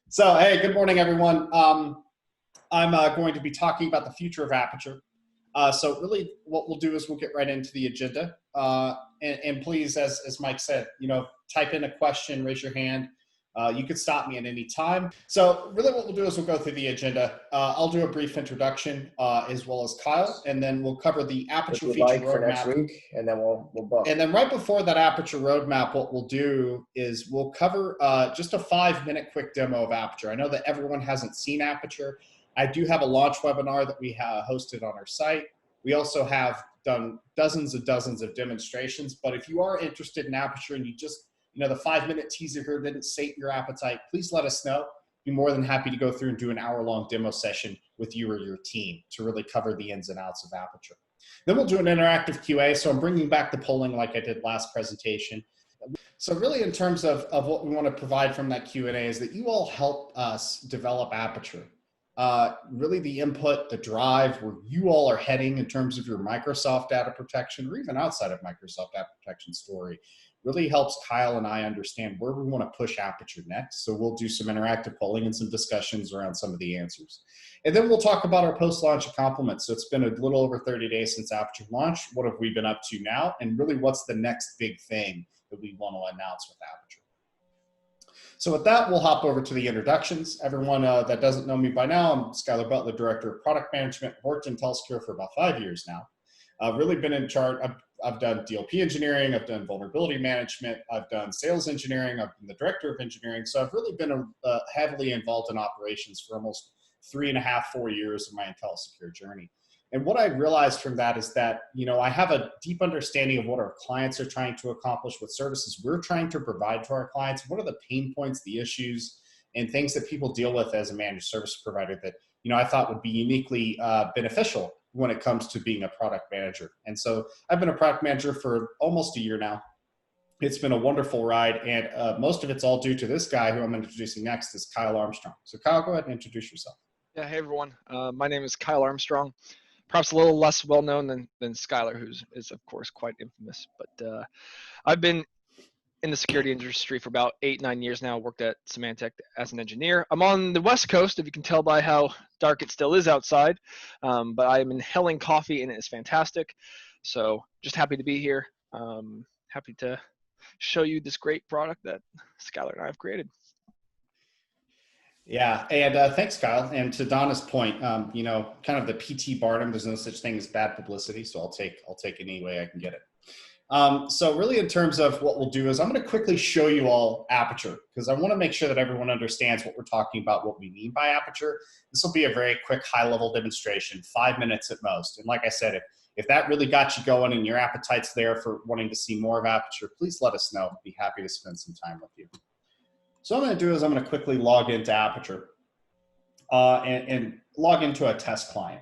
So, hey, good morning, everyone. I'm going to be talking about the future of Aperture. So really what we'll do is we'll get right into the agenda. And please, as Mike said, type in a question, raise your hand. You could stop me at any time. So really what we'll do is we'll go through the agenda. I'll do a brief introduction as well as Kyle, and then we'll cover the Aperture feature roadmap for next week, and then we'll book. And then right before that Aperture roadmap, what we'll do is we'll cover just a 5-minute quick demo of Aperture. I know that everyone hasn't seen Aperture. I do have a launch webinar that we have hosted on our site. We also have done dozens of demonstrations, but if you are interested in Aperture and you just, the 5-minute teaser here didn't sate your appetite, please let us know. Be more than happy to go through and do an hour-long demo session with you or your team to really cover the ins and outs of Aperture. Then we'll do an interactive QA. So I'm bringing back the polling like I did last presentation. So really in terms of what we want to provide from that Q&A is that you all help us develop Aperture. Really the input, the drive, where you all are heading in terms of your Microsoft data protection or even outside of Microsoft data protection story really helps Kyle and I understand where we want to push Aperture next. So we'll do some interactive polling and some discussions around some of the answers. And then we'll talk about our post-launch accomplishments. So it's been a little over 30 days since Aperture launched. What have we been up to now? And really what's the next big thing that we want to announce with Aperture? So with that, we'll hop over to the introductions. Everyone that doesn't know me by now, I'm Skylar Butler, Director of Product Management, worked in InteliSecure for about 5 years now. I've really been in charge. I've done DLP engineering, I've done vulnerability management, I've done sales engineering, I've been the director of engineering. So I've really been heavily involved in operations for almost 3.5, 4 years of my InteliSecure journey. And what I realized from that is that, I have a deep understanding of what our clients are trying to accomplish, what services we're trying to provide to our clients, what are the pain points, the issues, and things that people deal with as a managed service provider that, I thought would be uniquely beneficial when it comes to being a product manager. And so I've been a product manager for almost a year now. It's been a wonderful ride, and most of it's all due to this guy who I'm introducing next is Kyle Armstrong. So Kyle, go ahead and introduce yourself. Yeah, hey everyone. My name is Kyle Armstrong. Perhaps a little less well-known than Skylar, who is of course quite infamous. But I've been in the security industry for about 8-9 years now. Worked at Symantec as an engineer. I'm on the West Coast, if you can tell by how dark it still is outside. But I'm inhaling coffee, and it is fantastic. So just happy to be here. Happy to show you this great product that Skylar and I have created. Yeah, and thanks, Kyle. And to Donna's point, kind of the PT Barnum, there's no such thing as bad publicity, so I'll take it any way I can get it. So really in terms of what we'll do is I'm going to quickly show you all Aperture because I want to make sure that everyone understands what we're talking about, what we mean by Aperture. This will be a very quick high-level demonstration, 5 minutes at most. And like I said, if that really got you going and your appetite's there for wanting to see more of Aperture, please let us know. I'd be happy to spend some time with you. So what I'm going to do is I'm going to quickly log into Aperture and log into a test client.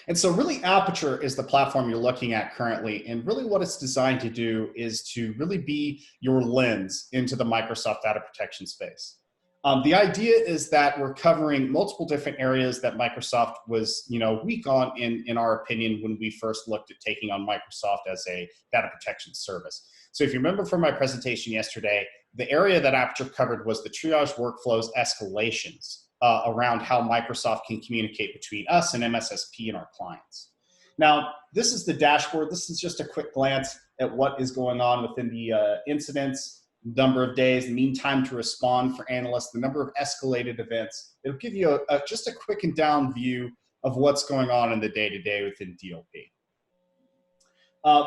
And so really Aperture is the platform you're looking at currently. And really what it's designed to do is to really be your lens into the Microsoft data protection space. The idea is that we're covering multiple different areas that Microsoft was, weak on in our opinion when we first looked at taking on Microsoft as a data protection service. So if you remember from my presentation yesterday, the area that Aperture covered was the triage workflows escalations around how Microsoft can communicate between us and MSSP and our clients. Now, this is the dashboard. This is just a quick glance at what is going on within the incidents, number of days, the mean time to respond for analysts, the number of escalated events. It'll give you just a quick and down view of what's going on in the day-to-day within DLP.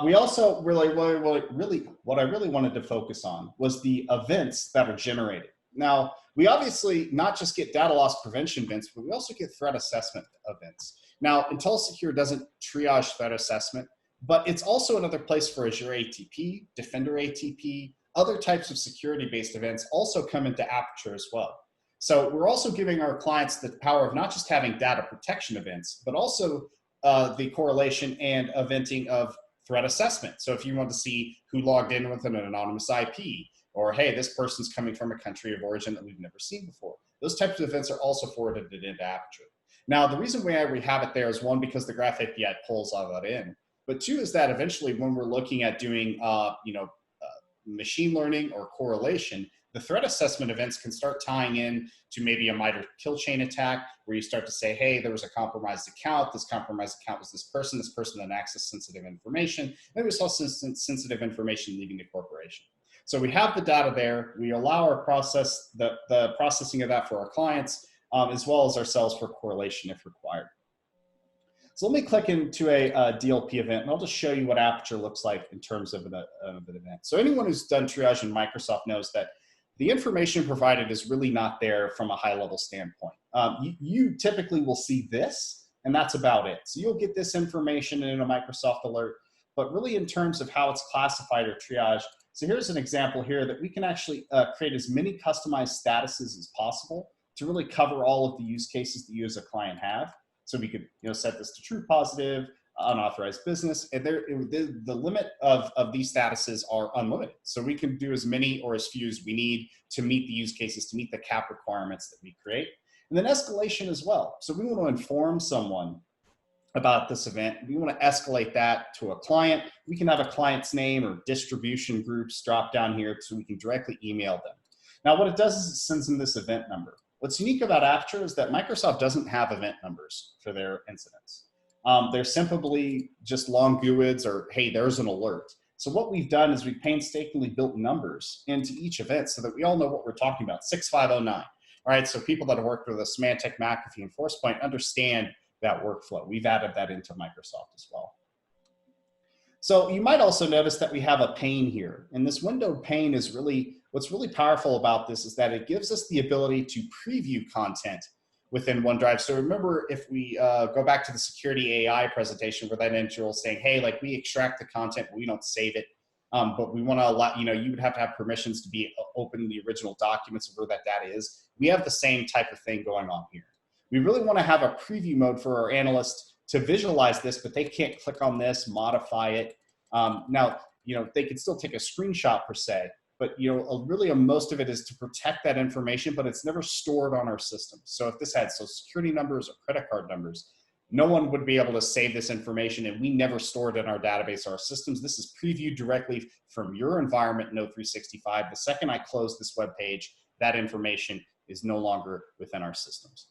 We also really, what I really wanted to focus on was the events that are generated. Now, we obviously not just get data loss prevention events, but we also get threat assessment events. Now, InteliSecure doesn't triage threat assessment, but it's also another place for Azure ATP, Defender ATP, other types of security-based events also come into Aperture as well. So we're also giving our clients the power of not just having data protection events, but also the correlation and eventing of threat assessment. So if you want to see who logged in with an anonymous IP, or hey, this person's coming from a country of origin that we've never seen before, those types of events are also forwarded into Aperture. Now, the reason why we have it there is one, because the Graph API pulls all that in, but two is that eventually when we're looking at doing machine learning or correlation, the threat assessment events can start tying in to maybe a MITRE kill chain attack, where you start to say, hey, there was a compromised account. This compromised account was this person had accessed sensitive information. Maybe it's also sensitive information leaving the corporation. So we have the data there. We allow our process, the processing of that for our clients, as well as ourselves for correlation if required. So let me click into a DLP event, and I'll just show you what Aperture looks like in terms of an event. So anyone who's done triage in Microsoft knows that the information provided is really not there from a high-level standpoint. You typically will see this, and that's about it. So you'll get this information in a Microsoft alert, but really in terms of how it's classified or triaged. So here's an example here that we can actually create as many customized statuses as possible to really cover all of the use cases that you as a client have. So we could set this to true positive, unauthorized business, and the limit of these statuses are unlimited. So we can do as many or as few as we need to meet the use cases, to meet the cap requirements that we create. And then escalation as well. So we want to inform someone about this event. We want to escalate that to a client. We can have a client's name or distribution groups drop down here so we can directly email them. Now what it does is it sends them this event number. What's unique about Aperture is that Microsoft doesn't have event numbers for their incidents. They're simply just long GUIDs or, hey, there's an alert. So what we've done is we've painstakingly built numbers into each event so that we all know what we're talking about, 6509. All right, so people that have worked with a Symantec, McAfee, and ForcePoint understand that workflow. We've added that into Microsoft as well. So you might also notice that we have a pane here. And this windowed pane is really, what's really powerful about this is that it gives us the ability to preview content within OneDrive. So remember, if we go back to the security AI presentation where that individual was saying, hey, like we extract the content, but we don't save it. But we want to allow, you would have to have permissions to be open the original documents of where that data is. We have the same type of thing going on here. We really want to have a preview mode for our analysts to visualize this, but they can't click on this, modify it. Now, they could still take a screenshot per se, but really most of it is to protect that information, but it's never stored on our system. So if this had social security numbers or credit card numbers, no one would be able to save this information, and we never store it in our database or our systems. This is previewed directly from your environment in O365. The second I close this web page, that information is no longer within our systems.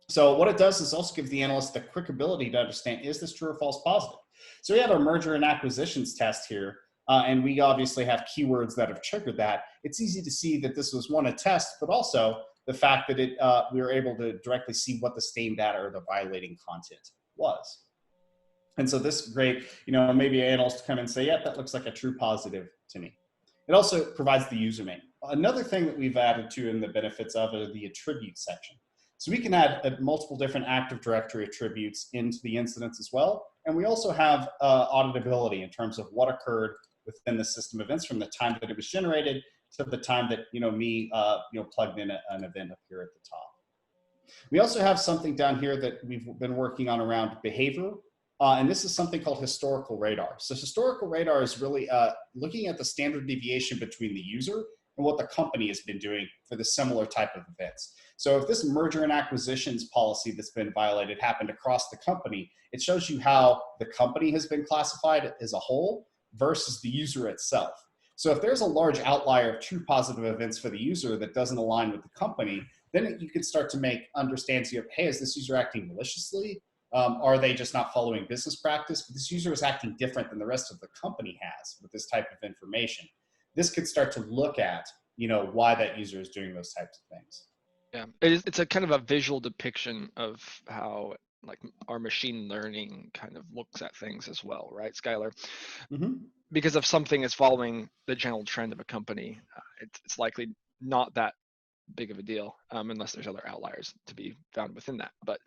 So what it does is also gives the analyst the quick ability to understand, is this true or false positive? So we have our merger and acquisitions test here, and we obviously have keywords that have triggered that. It's easy to see that this was one, a test, but also the fact that we were able to directly see what the stained data or the violating content was. And so this is great, maybe an analyst come and say, yeah, that looks like a true positive to me. It also provides the username. Another thing that we've added to in the benefits of it are the attribute section. So we can add multiple different Active Directory attributes into the incidents as well. And we also have auditability in terms of what occurred within the system events from the time that it was generated to the time that me plugged in an event up here at the top. We also have something down here that we've been working on around behavior. And this is something called historical radar. So historical radar is really looking at the standard deviation between the user and what the company has been doing for the similar type of events. So if this merger and acquisitions policy that's been violated happened across the company, it shows you how the company has been classified as a whole versus the user itself. So if there's a large outlier of true positive events for the user that doesn't align with the company, then you can start to understand, hey, is this user acting maliciously? Are they just not following business practice? But this user is acting different than the rest of the company has with this type of information. This could start to look at, why that user is doing those types of things. Yeah, it's a kind of a visual depiction of how like our machine learning kind of looks at things as well, right, Skylar? Mm-hmm. Because if something is following the general trend of a company, it's likely not that big of a deal unless there's other outliers to be found within that. But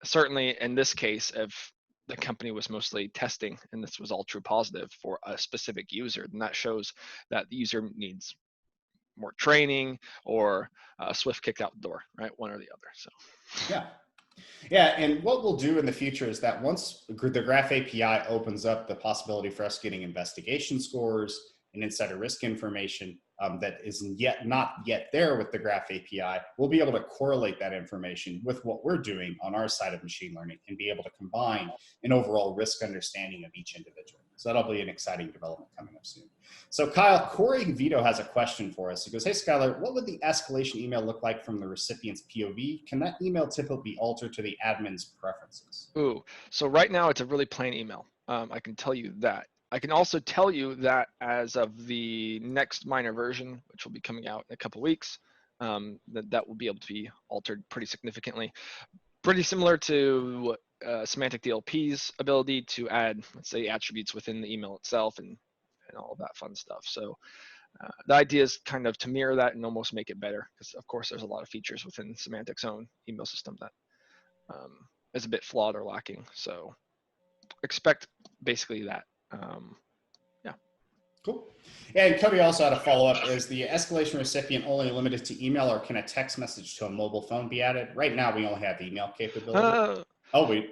certainly in this case, if the company was mostly testing and this was all true positive for a specific user, then that shows that the user needs more training or a swift kick out the door, right? One or the other. So yeah, and what we'll do in the future is that once the Graph API opens up the possibility for us getting investigation scores and insider risk information that is not yet there with the Graph API, we'll be able to correlate that information with what we're doing on our side of machine learning and be able to combine an overall risk understanding of each individual. So that'll be an exciting development coming up soon. So Kyle, Corey Vito has a question for us. He goes, hey, Skylar, what would the escalation email look like from the recipient's POV? Can that email typically be altered to the admin's preferences? Ooh, so right now it's a really plain email. I can tell you that. I can also tell you that as of the next minor version, which will be coming out in a couple weeks, that will be able to be altered pretty significantly. Pretty similar to semantic DLP's ability to add, let's say, attributes within the email itself and all of that fun stuff. So the idea is kind of to mirror that and almost make it better, because of course there's a lot of features within Semantic's own email system that is a bit flawed or lacking. So expect basically that. Yeah. Cool. Yeah, and Cody also had a follow-up. Is the escalation recipient only limited to email, or can a text message to a mobile phone be added? Right now, we only have email capability. Okay.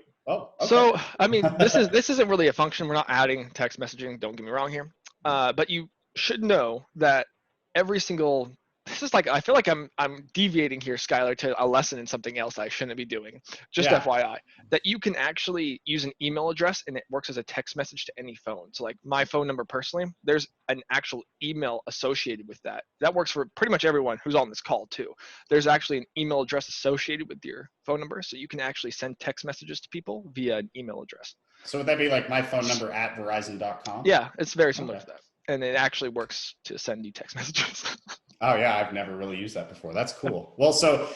So, I mean, this isn't really a function. We're not adding text messaging. Don't get me wrong here. But you should know that every single, this is like, I feel like I'm deviating here, Skylar, to a lesson in something else I shouldn't be doing. Just Yeah. FYI, that you can actually use an email address and it works as a text message to any phone. So like my phone number personally, there's an actual email associated with that. That works for pretty much everyone who's on this call too. There's actually an email address associated with your phone number. So you can actually send text messages to people via an email address. So would that be like my phone number at verizon.com? Yeah, it's very similar to that. And it actually works to send you text messages. Oh yeah, I've never really used that before. That's cool. Well, so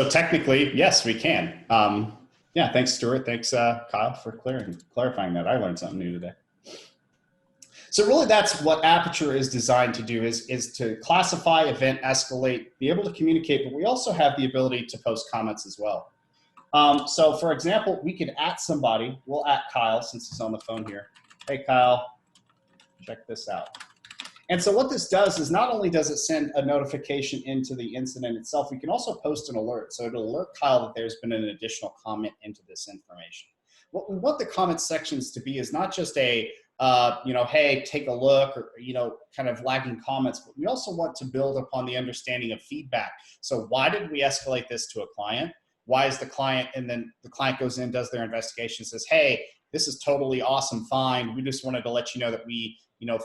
technically, yes, we can. Yeah, thanks, Stuart. Thanks, Kyle, for clarifying that. I learned something new today. So really, that's what Aperture is designed to do: is to classify, event, escalate, be able to communicate. But we also have the ability to post comments as well. So, for example, we could @ somebody. We'll @ Kyle since he's on the phone here. Hey, Kyle, check this out. And so what this does is not only does it send a notification into the incident itself, we can also post an alert. So it'll alert Kyle that there's been an additional comment into this information. What we want the comment sections to be is not just a, hey, take a look, or, kind of lagging comments, but we also want to build upon the understanding of feedback. So why did we escalate this to a client? Why is the client, and then the client goes in, does their investigation, says, hey, this is totally awesome, fine. We just wanted to let you know that we,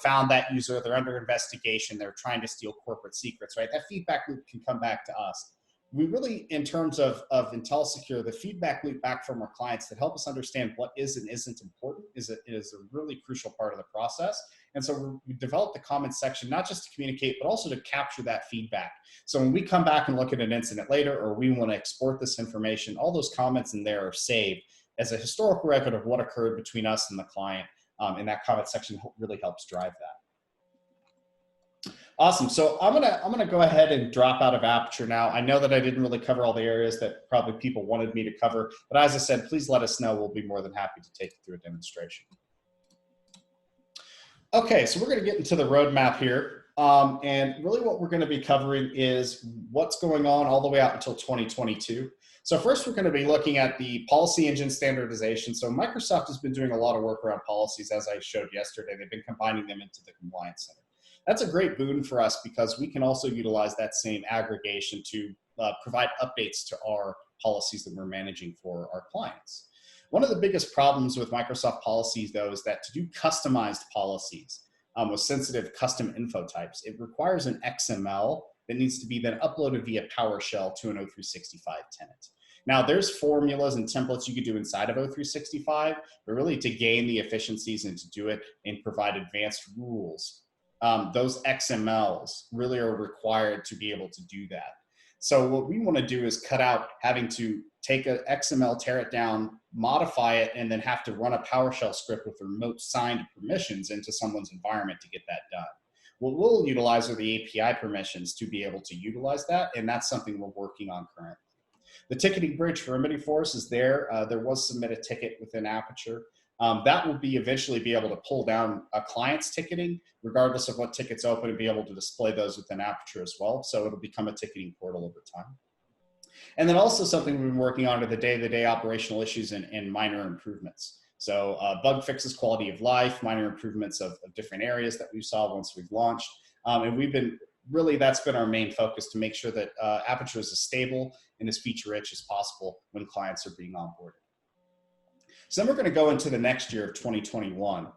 found that user, they're under investigation, they're trying to steal corporate secrets, right? That feedback loop can come back to us. We really, in terms of InteliSecure, the feedback loop back from our clients that help us understand what is and isn't important is a really crucial part of the process. And so we developed the comments section, not just to communicate, but also to capture that feedback. So when we come back and look at an incident later, or we want to export this information, all those comments in there are saved as a historical record of what occurred between us and the client. And that comment section really helps drive that. Awesome. So I'm gonna go ahead and drop out of Aperture now. I know that I didn't really cover all the areas that probably people wanted me to cover, but as I said, please let us know. We'll be more than happy to take you through a demonstration. Okay, so we're going to get into the roadmap here. And really what we're going to be covering is what's going on all the way out until 2022. So first, we're going to be looking at the policy engine standardization. So Microsoft has been doing a lot of work around policies, as I showed yesterday. They've been combining them into the Compliance Center. That's a great boon for us because we can also utilize that same aggregation to provide updates to our policies that we're managing for our clients. One of the biggest problems with Microsoft policies, though, is that to do customized policies with sensitive custom info types, it requires an XML that needs to be then uploaded via PowerShell to an O365 tenant. Now, there's formulas and templates you could do inside of O365, but really to gain the efficiencies and to do it and provide advanced rules, those XMLs really are required to be able to do that. So what we want to do is cut out having to take an XML, tear it down, modify it, and then have to run a PowerShell script with remote signed permissions into someone's environment to get that done. What we'll utilize are the API permissions to be able to utilize that, and that's something we're working on currently. The ticketing bridge for Remedy Force is there. There was submit a ticket within Aperture. That will be eventually be able to pull down a client's ticketing, regardless of what tickets open, and be able to display those within Aperture as well. So it'll become a ticketing portal over time. And then also something we've been working on are the day-to-day operational issues and minor improvements. So bug fixes, quality of life, minor improvements of different areas that we saw once we've launched. And we've been really, that's been our main focus, to make sure that Aperture is as stable and as feature-rich as possible when clients are being onboarded. So then we're going to go into the next year of 2021.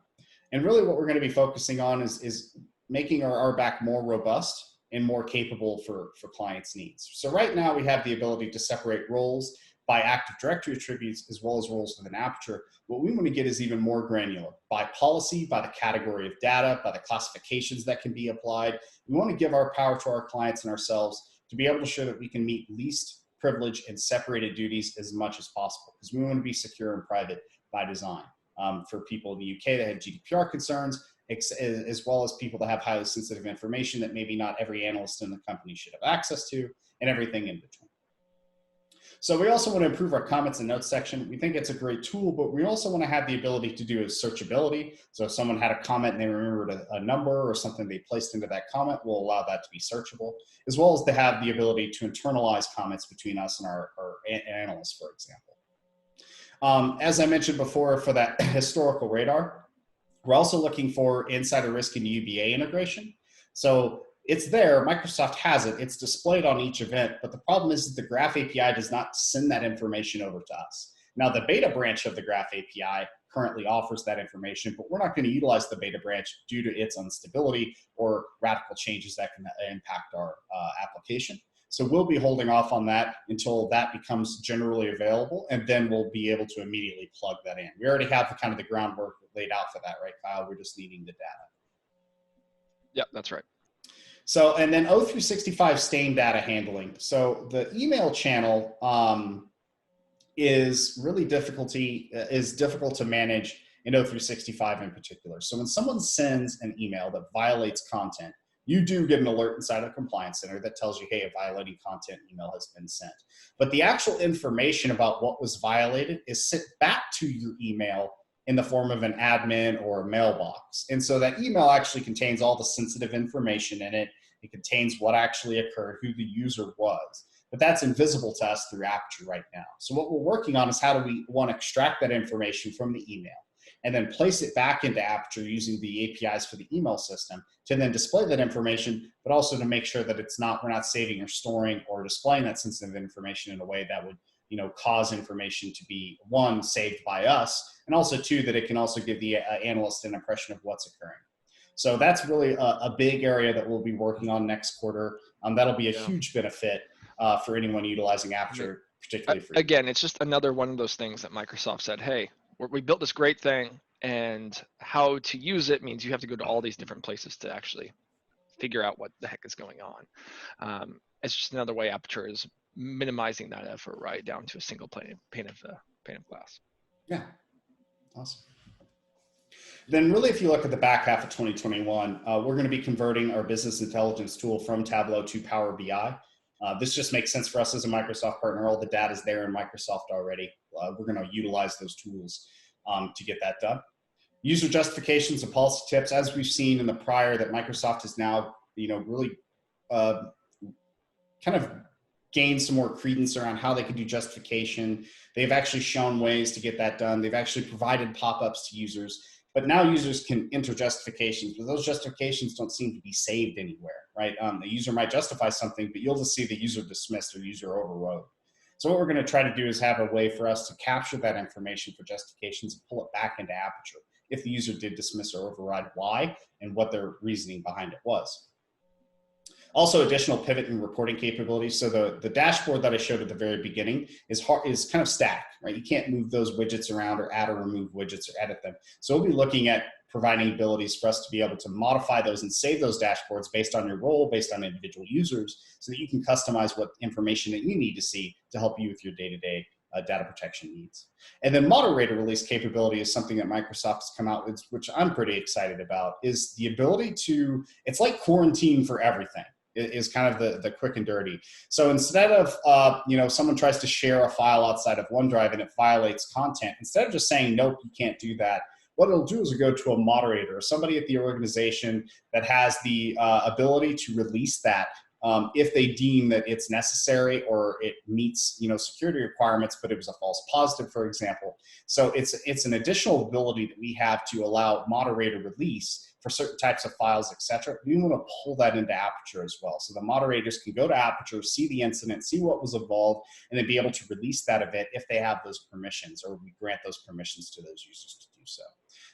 And really what we're going to be focusing on is making our RBAC more robust and more capable for clients' needs. So right now we have the ability to separate roles by Active Directory attributes as well as roles within Aperture. What we want to get is even more granular by policy, by the category of data, by the classifications that can be applied. We want to give our power to our clients and ourselves to be able to show that we can meet least privilege and separated duties as much as possible, because we want to be secure and private by design. For people in the UK that have GDPR concerns, as well as people that have highly sensitive information that maybe not every analyst in the company should have access to, and everything in between. So we also want to improve our comments and notes section. We think it's a great tool, but we also want to have the ability to do a searchability. So if someone had a comment and they remembered a number or something they placed into that comment, we'll allow that to be searchable, as well as to have the ability to internalize comments between us and our analysts, for example. As I mentioned before, for that historical radar, we're also looking for insider risk and UBA integration. So it's there, Microsoft has it, it's displayed on each event, but the problem is that the Graph API does not send that information over to us. Now the beta branch of the Graph API currently offers that information, but we're not going to utilize the beta branch due to its instability or radical changes that can impact our application. So we'll be holding off on that until that becomes generally available, and then we'll be able to immediately plug that in. We already have the groundwork laid out for that, right, Kyle? We're just needing the data. Yep, that's right. So, and then O365 stain data handling. So the email channel is really difficult to manage in O365 in particular. So when someone sends an email that violates content, you do get an alert inside of the Compliance Center that tells you, hey, a violating content email has been sent. But the actual information about what was violated is sent back to your email in the form of an admin or a mailbox. And so that email actually contains all the sensitive information in it. It contains what actually occurred, who the user was. But that's invisible to us through Aperture right now. So what we're working on is how do we want to extract that information from the email and then place it back into Aperture using the APIs for the email system to then display that information, but also to make sure that we're not saving or storing or displaying that sensitive information in a way that would cause information to be, one, saved by us, and also two, that it can also give the analyst an impression of what's occurring. So that's really a big area that we'll be working on next quarter. That'll be a huge benefit for anyone utilizing Aperture, particularly for again, it's just another one of those things that Microsoft said, hey, we built this great thing, and how to use it means you have to go to all these different places to actually figure out what the heck is going on. It's just another way Aperture is minimizing that effort right down to a single pane of glass. Yeah, awesome. Then really, if you look at the back half of 2021, we're going to be converting our business intelligence tool from Tableau to Power BI. This just makes sense for us as a Microsoft partner. All the data is there in Microsoft already. We're going to utilize those tools to get that done. User justifications and policy tips, as we've seen in the prior, that Microsoft has now, really kind of gained some more credence around how they can do justification. They've actually shown ways to get that done. They've actually provided pop-ups to users. But now users can enter justifications, but those justifications don't seem to be saved anywhere, right? The user might justify something, but you'll just see the user dismissed or user overrode. So what we're going to try to do is have a way for us to capture that information for justifications and pull it back into Aperture if the user did dismiss or override why and what their reasoning behind it was. Also, additional pivot and reporting capabilities. So the dashboard that I showed at the very beginning is kind of static, right? You can't move those widgets around or add or remove widgets or edit them. So we'll be looking at providing abilities for us to be able to modify those and save those dashboards based on your role, based on individual users, so that you can customize what information that you need to see to help you with your day-to-day data protection needs. And then moderator release capability is something that Microsoft has come out with, which I'm pretty excited about, is the ability to, it's like quarantine for everything. Is kind of the quick and dirty. So instead of, someone tries to share a file outside of OneDrive and it violates content, instead of just saying, nope, you can't do that, what it'll do is it'll go to a moderator or somebody at the organization that has the ability to release that if they deem that it's necessary or it meets, security requirements, but it was a false positive, for example. So it's an additional ability that we have to allow moderator release for certain types of files, etc. We want to pull that into Aperture as well. So the moderators can go to Aperture, see the incident, see what was involved, and then be able to release that event if they have those permissions, or we grant those permissions to those users to do so.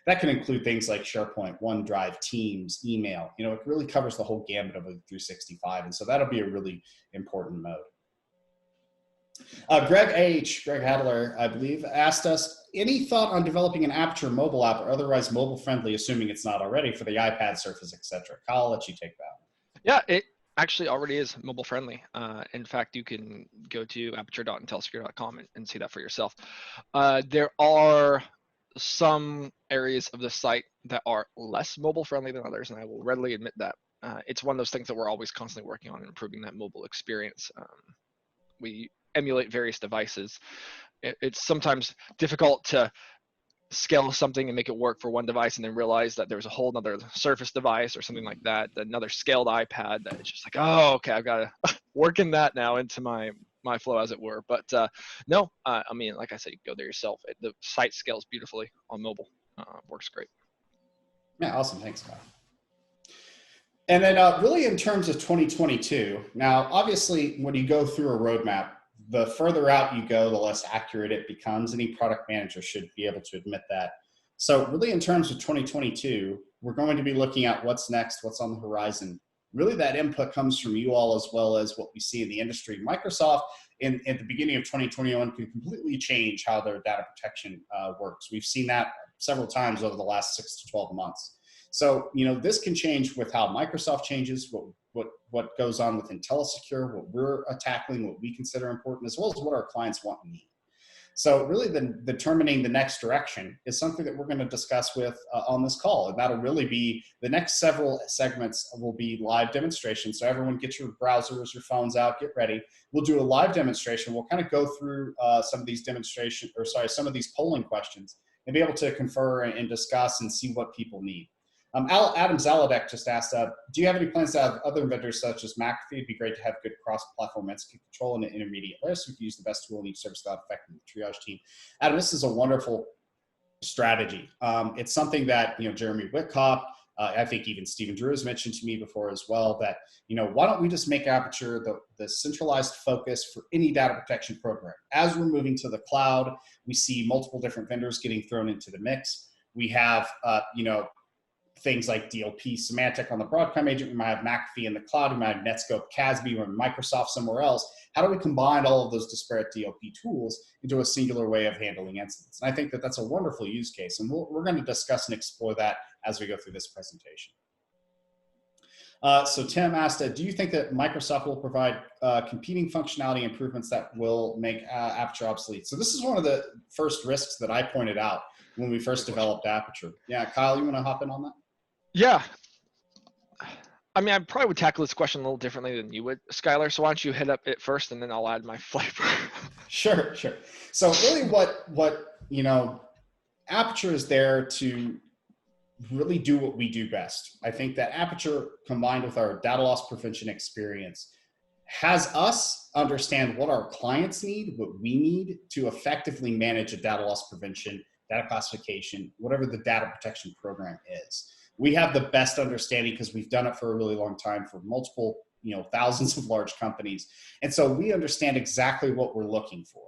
That can include things like SharePoint, OneDrive, Teams, email. It really covers the whole gamut of a 365. And so that'll be a really important mode. Greg Hadler, I believe, asked us, any thought on developing an Aperture mobile app or otherwise mobile friendly, assuming it's not already, for the iPad, Surface, etc.? Kyle, I'll let you take that. Yeah, it actually already is mobile friendly. In fact, you can go to aperture.intelsecure.com and see that for yourself. There are some areas of the site that are less mobile friendly than others, and I will readily admit that. It's one of those things that we're always constantly working on, improving that mobile experience. We emulate various devices. It's sometimes difficult to scale something and make it work for one device and then realize that there's a whole other Surface device or something like that, another scaled iPad, that it's just like, oh, okay, I've got to work in that now into my flow, as it were. But no, I mean, like I said, you go there yourself. The site scales beautifully on mobile. Works great. Yeah, awesome. Thanks, Kyle. And then really in terms of 2022, now, obviously, when you go through a roadmap, the further out you go, the less accurate it becomes. Any product manager should be able to admit that. So really in terms of 2022, we're going to be looking at what's next, what's on the horizon. Really that input comes from you all as well as what we see in the industry. Microsoft at the beginning of 2021 could completely change how their data protection works. We've seen that several times over the last 6 to 12 months. So, this can change with how Microsoft changes, what goes on with InteliSecure, what we're tackling, what we consider important, as well as what our clients want and need. So really determining the next direction is something that we're going to discuss with on this call. And that'll really be, the next several segments will be live demonstrations. So everyone get your browsers, your phones out, get ready. We'll do a live demonstration. We'll kind of go through some of these some of these polling questions and be able to confer and discuss and see what people need. Adam Zaladek just asked, do you have any plans to have other vendors such as McAfee? It'd be great to have good cross-platform execute control in an intermediate layer so we can use the best tool in each service without affecting the triage team. Adam, this is a wonderful strategy. It's something that, Jeremy Whitcop, I think even Stephen Drew has mentioned to me before as well, that, why don't we just make Aperture the centralized focus for any data protection program? As we're moving to the cloud, we see multiple different vendors getting thrown into the mix. We have, things like DLP, Symantec on the Broadcom agent. We might have McAfee in the cloud. We might have Netscope, CASB, or Microsoft somewhere else. How do we combine all of those disparate DLP tools into a singular way of handling incidents? And I think that that's a wonderful use case. And we're going to discuss and explore that as we go through this presentation. So Tim asked, do you think that Microsoft will provide competing functionality improvements that will make Aperture obsolete? So this is one of the first risks that I pointed out when we first developed Aperture. Yeah, Kyle, you want to hop in on that? Yeah. I mean, I probably would tackle this question a little differently than you would, Skylar. So why don't you hit up it first, and then I'll add my flavor. Sure. So really what Aperture is there to really do what we do best. I think that Aperture, combined with our data loss prevention experience, has us understand what our clients need, what we need to effectively manage a data loss prevention, data classification, whatever the data protection program is. We have the best understanding because we've done it for a really long time for multiple, thousands of large companies. And so we understand exactly what we're looking for.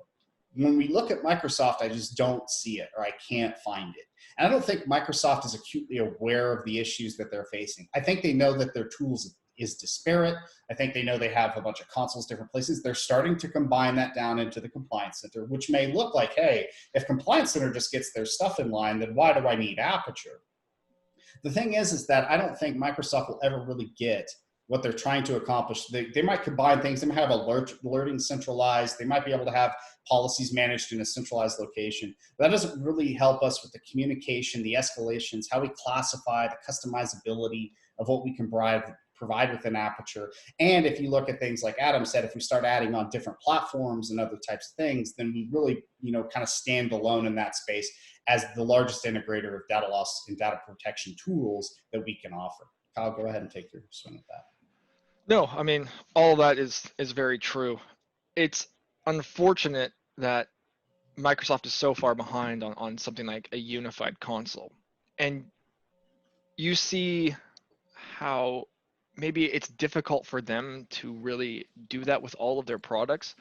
When we look at Microsoft, I just don't see it, or I can't find it. And I don't think Microsoft is acutely aware of the issues that they're facing. I think they know that their tools is disparate. I think they know they have a bunch of consoles, different places. They're starting to combine that down into the Compliance Center, which may look like, hey, if Compliance Center just gets their stuff in line, then why do I need Aperture? The thing is that I don't think Microsoft will ever really get what they're trying to accomplish. They might combine things. They might have alerting centralized. They might be able to have policies managed in a centralized location. But that doesn't really help us with the communication, the escalations, how we classify, the customizability of what we can provide within Aperture. And if you look at things like Adam said, if we start adding on different platforms and other types of things, then we really, kind of stand alone in that space as the largest integrator of data loss and data protection tools that we can offer. Kyle, go ahead and take your swing at that. No, I mean, all of that is very true. It's unfortunate that Microsoft is so far behind on something like a unified console. And you see how maybe it's difficult for them to really do that with all of their products,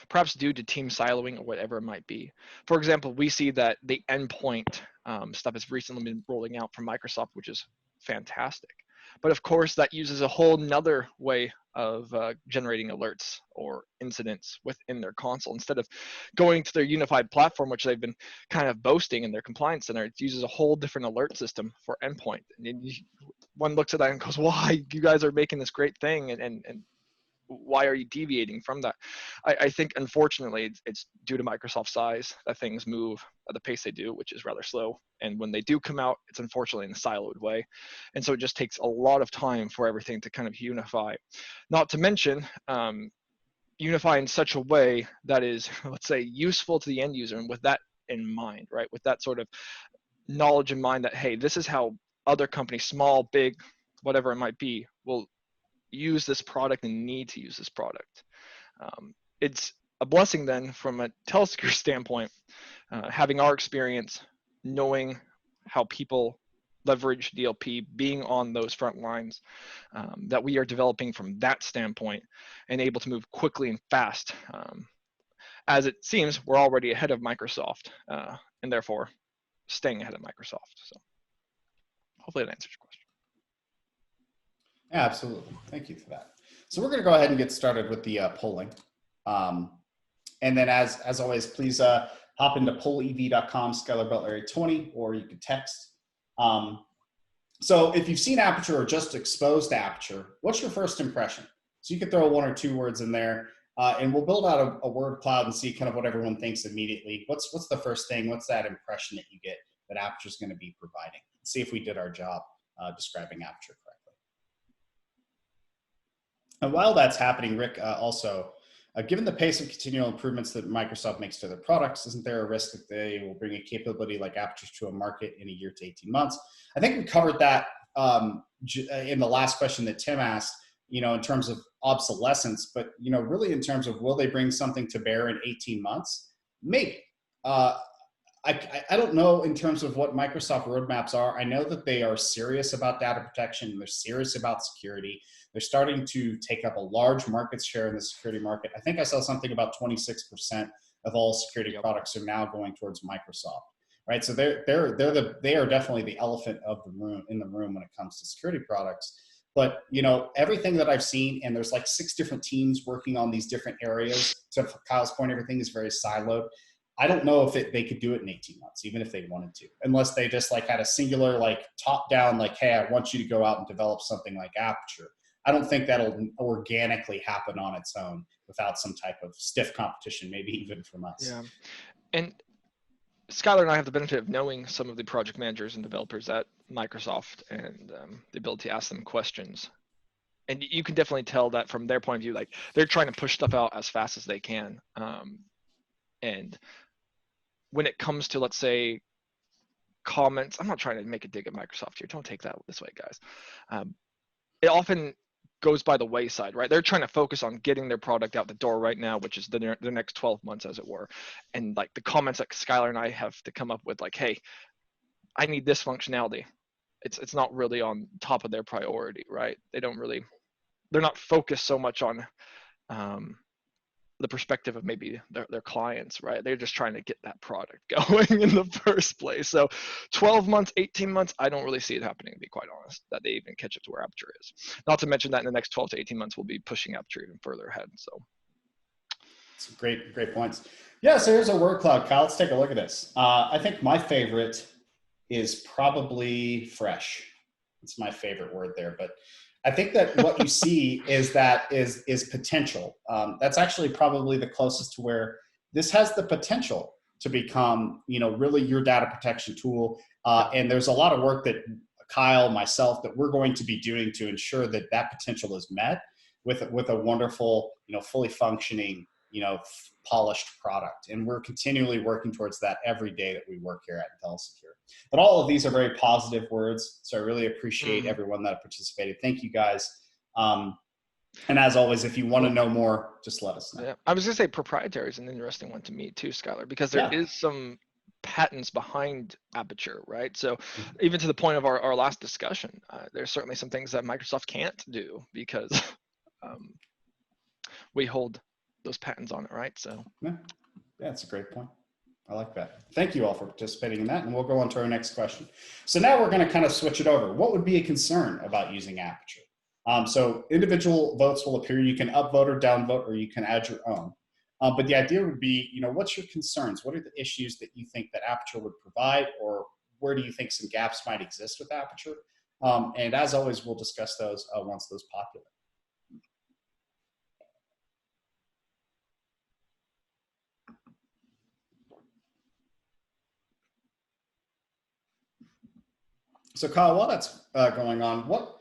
perhaps due to team siloing or whatever it might be. For example, we see that the endpoint stuff has recently been rolling out from Microsoft, which is fantastic. But of course, that uses a whole nother way of generating alerts or incidents within their console. Instead of going to their unified platform, which they've been kind of boasting in their compliance center, it uses a whole different alert system for endpoint. And one looks at that and goes, why you guys are making this great thing, and why are you deviating from that? I think unfortunately it's due to Microsoft's size that things move at the pace they do, which is rather slow. And when they do come out, it's unfortunately in a siloed way. And so it just takes a lot of time for everything to kind of unify. Not to mention, unify in such a way that is, let's say, useful to the end user, and with that in mind, right? With that sort of knowledge in mind that, hey, this is how other companies, small, big, whatever it might be, will use this product and need to use this product. It's a blessing then from a InteliSecure standpoint, having our experience, knowing how people leverage DLP, being on those front lines, that we are developing from that standpoint and able to move quickly and fast. As it seems, we're already ahead of Microsoft, and therefore staying ahead of Microsoft. So hopefully that answers your question. Yeah, absolutely. Thank you for that. So we're going to go ahead and get started with the polling. And then as always, please hop into pollev.com, Skylar Butler area 20, or you can text. So if you've seen Aperture or just exposed to Aperture, what's your first impression? So you could throw one or two words in there, and we'll build out a word cloud and see kind of what everyone thinks immediately. What's the first thing? What's that impression that you get that Aperture is going to be providing? Let's see if we did our job describing Aperture correctly. And while that's happening, Rick, also, given the pace of continual improvements that Microsoft makes to their products, isn't there a risk that they will bring a capability like Aperture to a market in a year to 18 months? I think we covered that in the last question that Tim asked, in terms of obsolescence, but, really in terms of will they bring something to bear in 18 months? Maybe. I don't know in terms of what Microsoft roadmaps are. I know that they are serious about data protection. They're serious about security. They're starting to take up a large market share in the security market. I think I saw something about 26% of all security products are now going towards Microsoft, right? So they are definitely the elephant in the room when it comes to security products. But everything that I've seen, and there's like 6 different teams working on these different areas. To Kyle's point, everything is very siloed. I don't know if they could do it in 18 months, even if they wanted to, unless they just had a singular top down, hey, I want you to go out and develop something like Aperture. I don't think that'll organically happen on its own without some type of stiff competition, maybe even from us. Yeah, and Skylar and I have the benefit of knowing some of the project managers and developers at Microsoft, and the ability to ask them questions. And you can definitely tell that from their point of view, they're trying to push stuff out as fast as they can. And when it comes to, let's say, comments, I'm not trying to make a dig at Microsoft here. Don't take that this way, guys. It often goes by the wayside, right? They're trying to focus on getting their product out the door right now, which is the next 12 months, as it were. And the comments that Skylar and I have to come up with, hey, I need this functionality. It's not really on top of their priority, right? They're not focused so much on the perspective of maybe their clients, right? They're just trying to get that product going in the first place. So 12 months, 18 months, I don't really see it happening, to be quite honest, that they even catch up to where Aperture is. Not to mention that in the next 12 to 18 months, we'll be pushing Aperture even further ahead. So some great points. Yeah, so here's a word cloud, Kyle. Let's take a look at this. I think my favorite is probably fresh. It's my favorite word there, but I think that what you see is potential. That's actually probably the closest to where this has the potential to become, really your data protection tool. And there's a lot of work that Kyle, myself, that we're going to be doing to ensure that that potential is met with a wonderful, fully functioning, polished product. And we're continually working towards that every day that we work here at InteliSecure. But all of these are very positive words. So I really appreciate everyone that participated. Thank you guys. And as always, if you want to know more, just let us know. Yeah. I was going to say proprietary is an interesting one to me too, Skylar, because there is some patents behind Aperture, right? So even to the point of our last discussion, there's certainly some things that Microsoft can't do because we hold those patents on it, right? So Yeah, that's a great point. I like that. Thank you all for participating in that, and we'll go on to our next question. So now we're going to kind of switch it over. What would be a concern about using Aperture? So individual votes will appear. You can upvote or downvote, or you can add your own. But the idea would be, what's your concerns? What are the issues that you think that Aperture would provide, or where do you think some gaps might exist with Aperture? And as always, we'll discuss those once those populate. So Kyle, while that's going on, what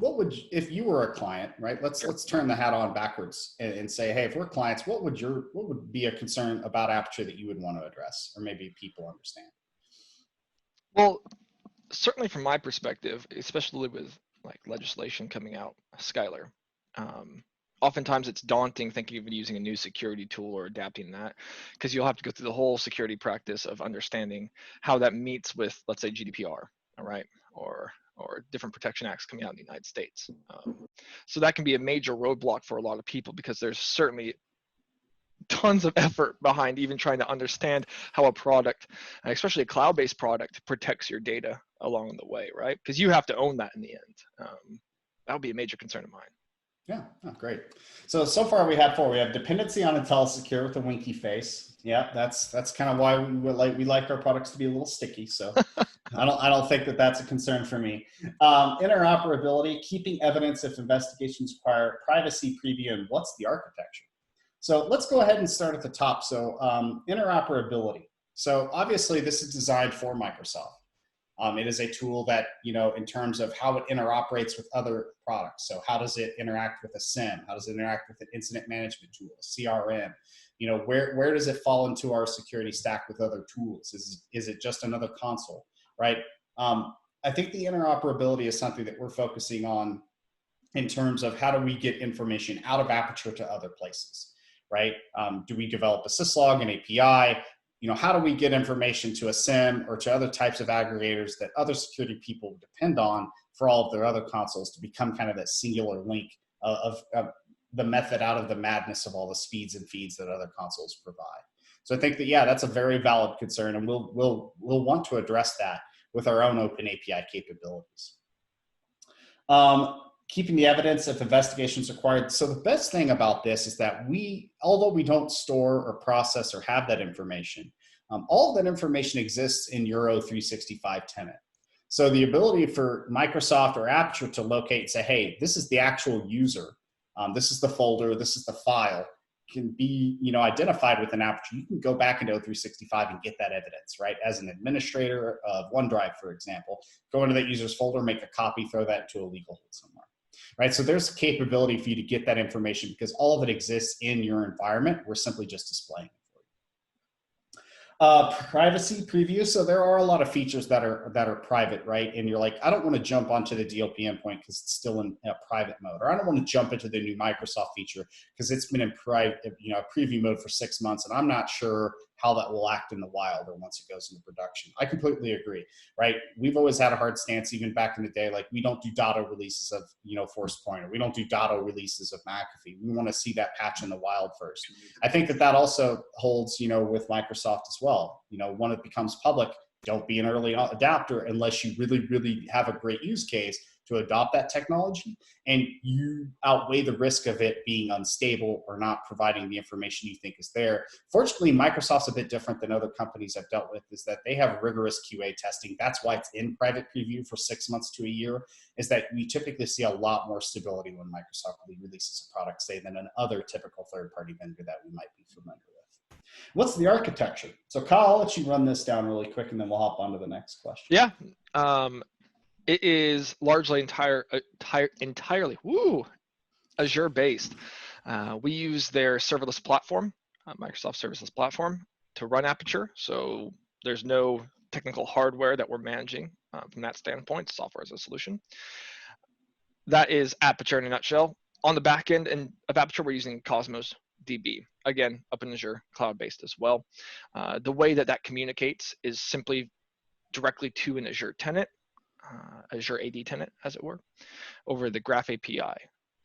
would if you were a client, right? Let's turn the hat on backwards and say, hey, if we're clients, what would be a concern about Aperture that you would want to address, or maybe people understand? Well, certainly from my perspective, especially with like legislation coming out, Skylar, oftentimes it's daunting thinking of using a new security tool or adapting that, because you'll have to go through the whole security practice of understanding how that meets with, let's say, GDPR, all right, or different protection acts coming out in the United States. So that can be a major roadblock for a lot of people, because there's certainly tons of effort behind even trying to understand how a product, especially a cloud-based product, protects your data along the way, right? Because you have to own that in the end. That would be a major concern of mine. Yeah, oh, great. So far we have four. We have dependency on InteliSecure with a winky face. Yeah, that's kind of why we like our products to be a little sticky. So I don't think that that's a concern for me. Interoperability, keeping evidence if investigations require, privacy preview, and what's the architecture? So let's go ahead and start at the top. So interoperability. So obviously this is designed for Microsoft. It is a tool that, in terms of how it interoperates with other products. So how does it interact with a SIEM? How does it interact with an incident management tool, CRM? Where does it fall into our security stack with other tools? Is it just another console, right? I think the interoperability is something that we're focusing on in terms of how do we get information out of Aperture to other places, right? Do we develop a syslog, an API? How do we get information to a SIEM or to other types of aggregators that other security people depend on for all of their other consoles to become kind of that singular link of the method out of the madness of all the speeds and feeds that other consoles provide? So I think that, yeah, that's a very valid concern, and we'll want to address that with our own open API capabilities. Keeping the evidence if investigations required. So the best thing about this is that although we don't store or process or have that information, all of that information exists in Euro 365 tenant. So the ability for Microsoft or Aperture to locate and say, hey, this is the actual user, this is the folder, this is the file, can be identified with an Aperture. You can go back into 365 and get that evidence, right? As an administrator of OneDrive, for example, go into that user's folder, make a copy, throw that to a legal hold somewhere. Right, so there's a capability for you to get that information because all of it exists in your environment. We're simply just displaying it for you. Privacy preview. So there are a lot of features that are private, right? And you're like, I don't want to jump onto the DLP endpoint because it's still in a private mode, or I don't want to jump into the new Microsoft feature because it's been in preview mode for 6 months, and I'm not sure how that will act in the wild or once it goes into production. I completely agree, right? We've always had a hard stance, even back in the day, like we don't do Dotto releases of, Forcepoint, or we don't do Dotto releases of McAfee. We want to see that patch in the wild first. I think that also holds, with Microsoft as well. When it becomes public, don't be an early adopter unless you really, really have a great use case to adopt that technology, and you outweigh the risk of it being unstable or not providing the information you think is there. Fortunately, Microsoft's a bit different than other companies I've dealt with, is that they have rigorous QA testing. That's why it's in private preview for 6 months to a year, is that we typically see a lot more stability when Microsoft releases a product, say, than another typical third-party vendor that we might be familiar with. What's the architecture? So Kyle, I'll let you run this down really quick, and then we'll hop on to the next question. Yeah. It is largely entirely Azure based. We use their serverless platform, Microsoft serverless platform, to run Aperture. So there's no technical hardware that we're managing from that standpoint. Software as a solution. That is Aperture in a nutshell. On the back end of Aperture, we're using Cosmos DB. again, up in Azure, cloud-based as well. The way that that communicates is simply directly to an Azure tenant, Azure AD tenant, as it were, over the Graph API.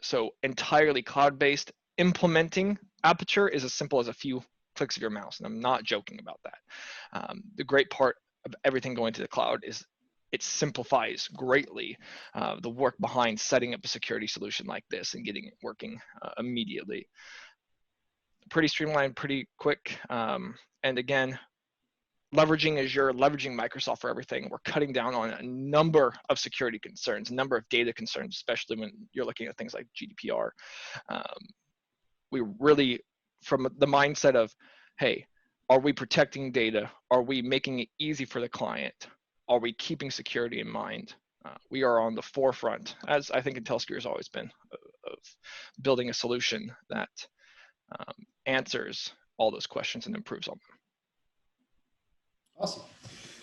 So entirely cloud-based. Implementing Aperture is as simple as a few clicks of your mouse, and I'm not joking about that. The great part of everything going to the cloud is it simplifies greatly the work behind setting up a security solution like this and getting it working immediately. Pretty streamlined, pretty quick, and again, leveraging Azure, leveraging Microsoft for everything. We're cutting down on a number of security concerns, a number of data concerns, especially when you're looking at things like GDPR. We really, from the mindset of, hey, are we protecting data? Are we making it easy for the client? Are we keeping security in mind? We are on the forefront, as I think InteliSecure has always been, of building a solution that answers all those questions and improves on them. Awesome.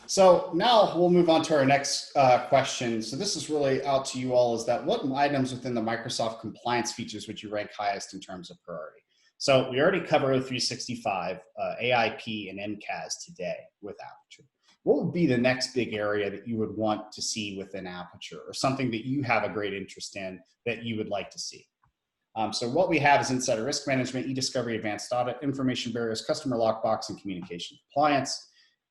So now we'll move on to our next question. So this is really out to you all, is that what items within the Microsoft compliance features would you rank highest in terms of priority? So we already covered 365, AIP, and MCAS today with Aperture. What would be the next big area that you would want to see within Aperture, or something that you have a great interest in that you would like to see? So what we have is insider risk management, e-discovery, advanced audit, information barriers, customer lockbox, and communication compliance.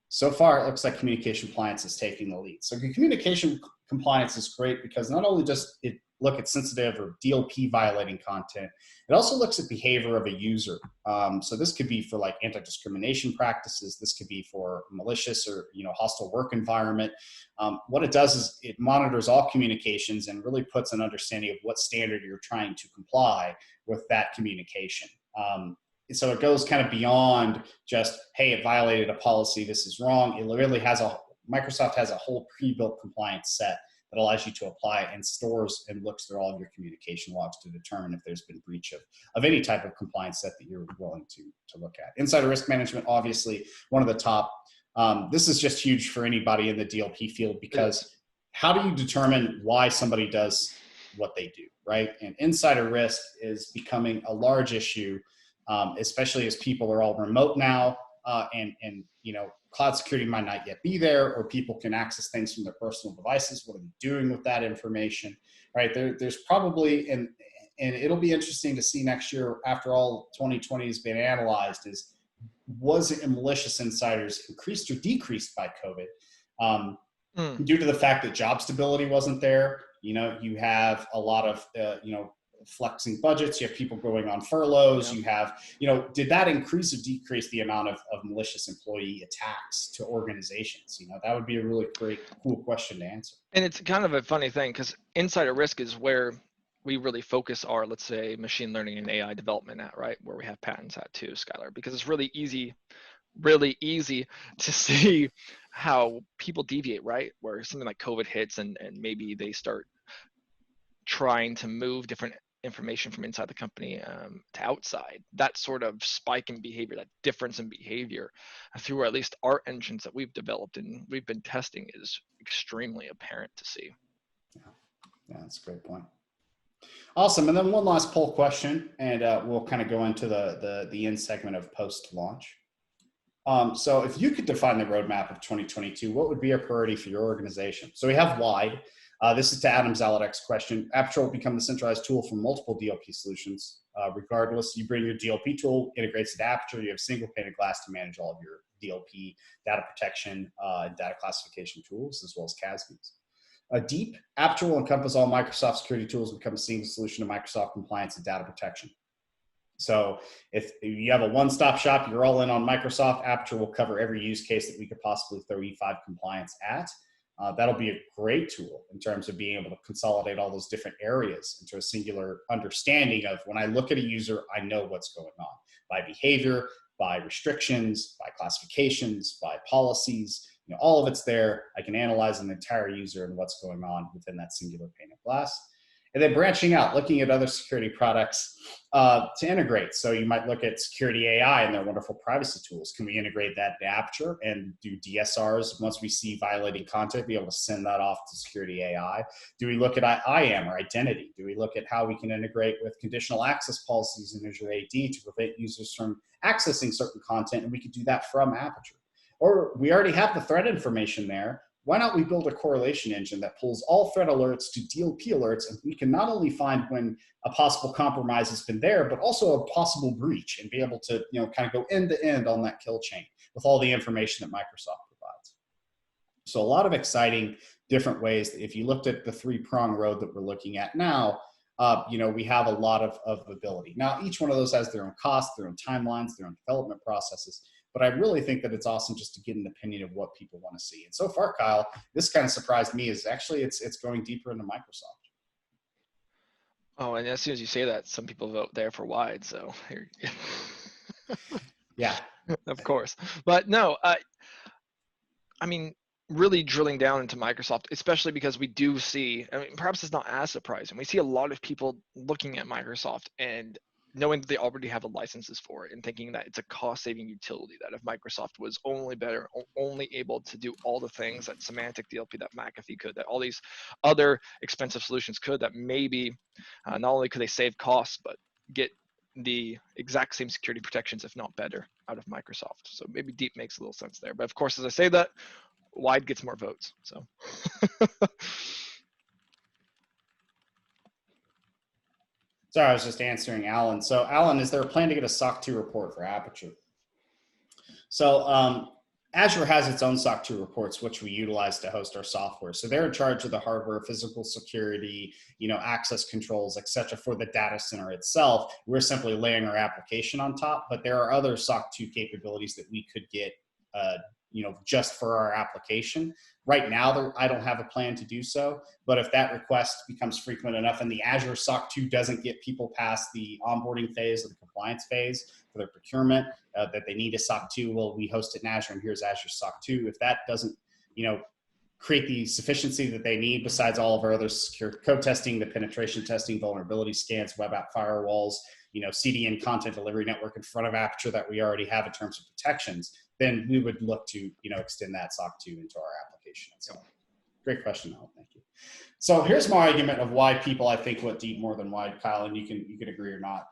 So far, it looks like communication compliance is taking the lead. So communication compliance is great because not only does it look at sensitive or DLP violating content, it also looks at behavior of a user. So this could be for like anti-discrimination practices. This could be for malicious or hostile work environment. What it does is it monitors all communications and really puts an understanding of what standard you're trying to comply with that communication. So it goes kind of beyond just, hey, it violated a policy, this is wrong. It really has Microsoft has a whole pre-built compliance set that allows you to apply and stores and looks through all of your communication logs to determine if there's been breach of any type of compliance set that you're willing to look at. Insider risk management, obviously, one of the top. This is just huge for anybody in the DLP field, because how do you determine why somebody does what they do, right? And insider risk is becoming a large issue, especially as people are all remote now, and cloud security might not yet be there, or people can access things from their personal devices. What are they doing with that information, right? There's probably, and it'll be interesting to see next year, after all 2020 has been analyzed, is was it malicious insiders increased or decreased by COVID? Due to the fact that job stability wasn't there. You have a lot of, flexing budgets, you have people going on furloughs, you have, did that increase or decrease the amount of malicious employee attacks to organizations? That would be a really great, cool question to answer. And it's kind of a funny thing, because insider risk is where we really focus our, let's say, machine learning and AI development at, right? Where we have patents at too, Skylar, because it's really easy to see how people deviate, right? Where something like COVID hits and maybe they start trying to move different information from inside the company to outside. That sort of spike in behavior, that difference in behavior through at least our engines that we've developed and we've been testing, is extremely apparent to see. Yeah, that's a great point. Awesome. And then one last poll question, and we'll kind of go into the end segment of post-launch. So if you could define the roadmap of 2022, what would be a priority for your organization? So we have wide. This is to Adam Zalodek's question. Aperture will become the centralized tool for multiple DLP solutions. Regardless, you bring your DLP tool, integrates to Aperture, you have single pane of glass to manage all of your DLP data protection, data classification tools, as well as CASBs. Deep, Aperture will encompass all Microsoft security tools and become a single solution to Microsoft compliance and data protection. So if you have a one-stop shop, you're all in on Microsoft, Aperture will cover every use case that we could possibly throw E5 compliance at. That'll be a great tool in terms of being able to consolidate all those different areas into a singular understanding of, when I look at a user, I know what's going on by behavior, by restrictions, by classifications, by policies. All of it's there. I can analyze an entire user and what's going on within that singular pane of glass. And then branching out, looking at other security products to integrate. So you might look at security AI and their wonderful privacy tools. Can we integrate that to Aperture and do DSRs once we see violating content, be able to send that off to security AI? Do we look at IAM or identity? Do we look at how we can integrate with conditional access policies in Azure AD to prevent users from accessing certain content? And we could do that from Aperture. Or we already have the threat information there. Why not we build a correlation engine that pulls all threat alerts to DLP alerts, and we can not only find when a possible compromise has been there, but also a possible breach, and be able to kind of go end to end on that kill chain with all the information that Microsoft provides. So a lot of exciting different ways. If you looked at the three-prong road that we're looking at now, we have a lot of ability. Now, each one of those has their own costs, their own timelines, their own development processes. But I really think that it's awesome just to get an opinion of what people want to see. And so far, Kyle, this kind of surprised me is actually it's going deeper into Microsoft. Oh, and as soon as you say that, some people vote there for wide. So Yeah, of course. But no, I mean, really drilling down into Microsoft, especially because we do see, I mean, perhaps it's not as surprising. We see a lot of people looking at Microsoft and knowing that they already have the licenses for it and thinking that it's a cost-saving utility, that if Microsoft was only better, only able to do all the things that semantic DLP, that McAfee could, that all these other expensive solutions could, that maybe not only could they save costs, but get the exact same security protections, if not better, out of Microsoft. So maybe deep makes a little sense there. But of course, as I say that, wide gets more votes. So sorry, I was just answering Alan. So Alan, is there a plan to get a SOC 2 report for Aperture? So Azure has its own SOC 2 reports, which we utilize to host our software. So they're in charge of the hardware, physical security, access controls, et cetera, for the data center itself. We're simply laying our application on top, but there are other SOC 2 capabilities that we could get just for our application. Right now, I don't have a plan to do so, but if that request becomes frequent enough and the Azure SOC 2 doesn't get people past the onboarding phase or the compliance phase for their procurement, that they need a SOC 2, well, we host it in Azure and here's Azure SOC 2. If that doesn't, create the sufficiency that they need, besides all of our other secure code testing, the penetration testing, vulnerability scans, web app firewalls, CDN content delivery network in front of Aperture that we already have in terms of protections, then we would look to, extend that SOC 2 into our application itself. Great question, Alan. Thank you. So here's my argument of why people, I think, went deep more than wide, Kyle, and you can agree or not.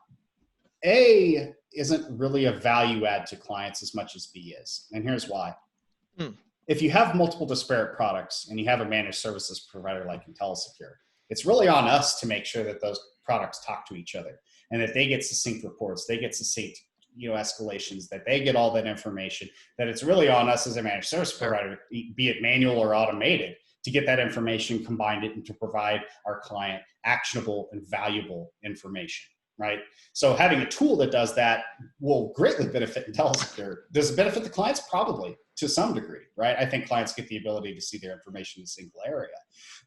A isn't really a value add to clients as much as B is, and here's why. If you have multiple disparate products and you have a managed services provider like InteliSecure, it's really on us to make sure that those products talk to each other and that they get succinct reports, they get succinct escalations, that they get all that information, that it's really on us as a managed service provider, be it manual or automated, to get that information, combine it, and to provide our client actionable and valuable information. Right. So having a tool that does that will greatly benefit InteliSecure. Does it benefit the clients? Probably to some degree, right? I think clients get the ability to see their information in a single area.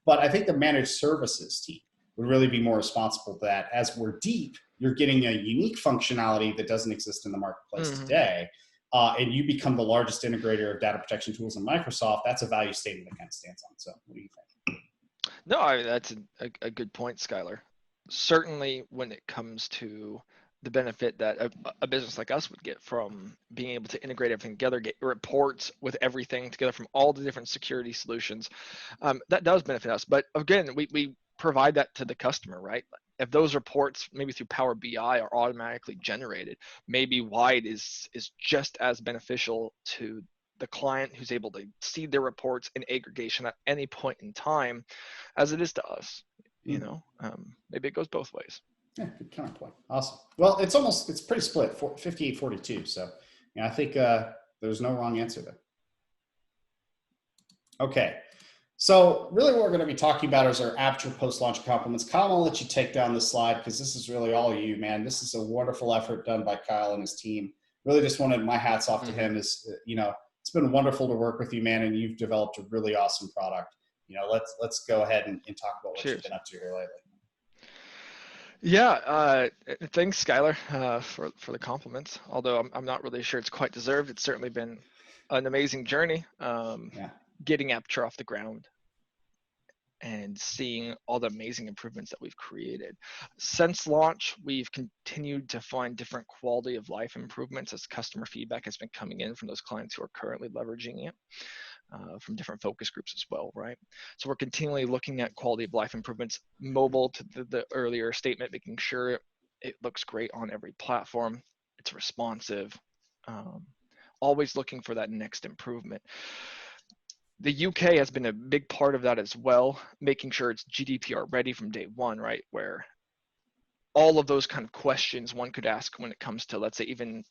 But I think the managed services team would really be more responsible for that. As we're deep, you're getting a unique functionality that doesn't exist in the marketplace today. And you become the largest integrator of data protection tools in Microsoft. That's a value statement that kind of stands on. So what do you think? No, that's a good point, Skylar. Certainly when it comes to the benefit that a business like us would get from being able to integrate everything together, get reports with everything together from all the different security solutions, that does benefit us. But again, we provide that to the customer, right? If those reports, maybe through Power BI, are automatically generated, maybe Wide is just as beneficial to the client who's able to see their reports in aggregation at any point in time as it is to us. Maybe it goes both ways. Yeah, good counterpoint. Awesome. Well, it's pretty split, 58-42. So I think there's no wrong answer there. Okay. So really what we're going to be talking about is our Aperture post-launch compliments. Kyle, I'll let you take down the slide because this is really all you, man. This is a wonderful effort done by Kyle and his team. Really just wanted my hats off to him. It's been wonderful to work with you, man, and you've developed a really awesome product. Let's go ahead and talk about what you've been up to here lately. Yeah, thanks, Skylar, for the compliments. Although I'm not really sure it's quite deserved. It's certainly been an amazing journey getting Aperture off the ground. and seeing all the amazing improvements that we've created. Since launch, we've continued to find different quality of life improvements as customer feedback has been coming in from those clients who are currently leveraging it, from different focus groups as well, right? So we're continually looking at quality of life improvements, mobile to the earlier statement, making sure it looks great on every platform, it's responsive, always looking for that next improvement. The UK has been a big part of that as well, making sure it's GDPR ready from day one, right? Where all of those kind of questions one could ask when it comes to, let's say, even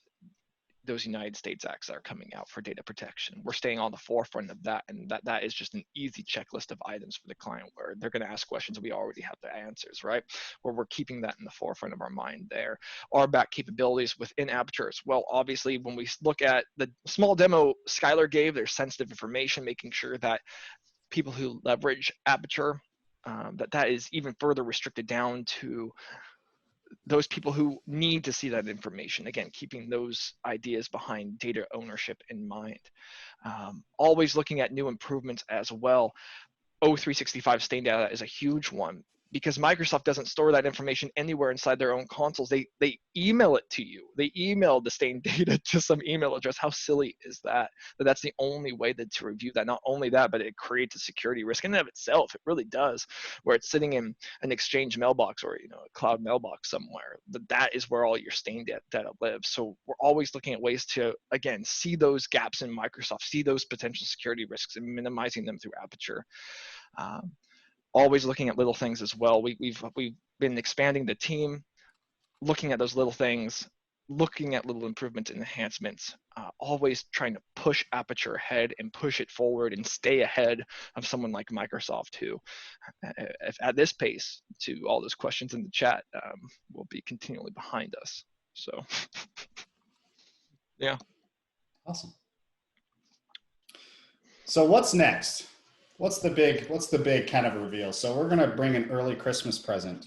those United States acts that are coming out for data protection. We're staying on the forefront of that, and that is just an easy checklist of items for the client where they're going to ask questions, we already have the answers, right? Where we're keeping that in the forefront of our mind there. RBAC capabilities within Aperture as well. Obviously, when we look at the small demo Skylar gave, there's sensitive information, making sure that people who leverage Aperture, that is even further restricted down to those people who need to see that information. Again, keeping those ideas behind data ownership in mind. Always looking at new improvements as well. O365 stain data is a huge one, because Microsoft doesn't store that information anywhere inside their own consoles. They email it to you. They email the stain data to some email address. How silly is that? That's the only way to review that. Not only that, but it creates a security risk in and of itself. It really does, where it's sitting in an Exchange mailbox or a cloud mailbox somewhere. But that is where all your stain data lives. So we're always looking at ways to, again, see those gaps in Microsoft, see those potential security risks, and minimizing them through Aperture. Always looking at little things as well. We've been expanding the team, looking at those little things, looking at little improvements and enhancements, always trying to push Aperture ahead and push it forward and stay ahead of someone like Microsoft, who, if at this pace, to all those questions in the chat, will be continually behind us. So, yeah. Awesome. So what's next? What's the big kind of reveal? So we're going to bring an early Christmas present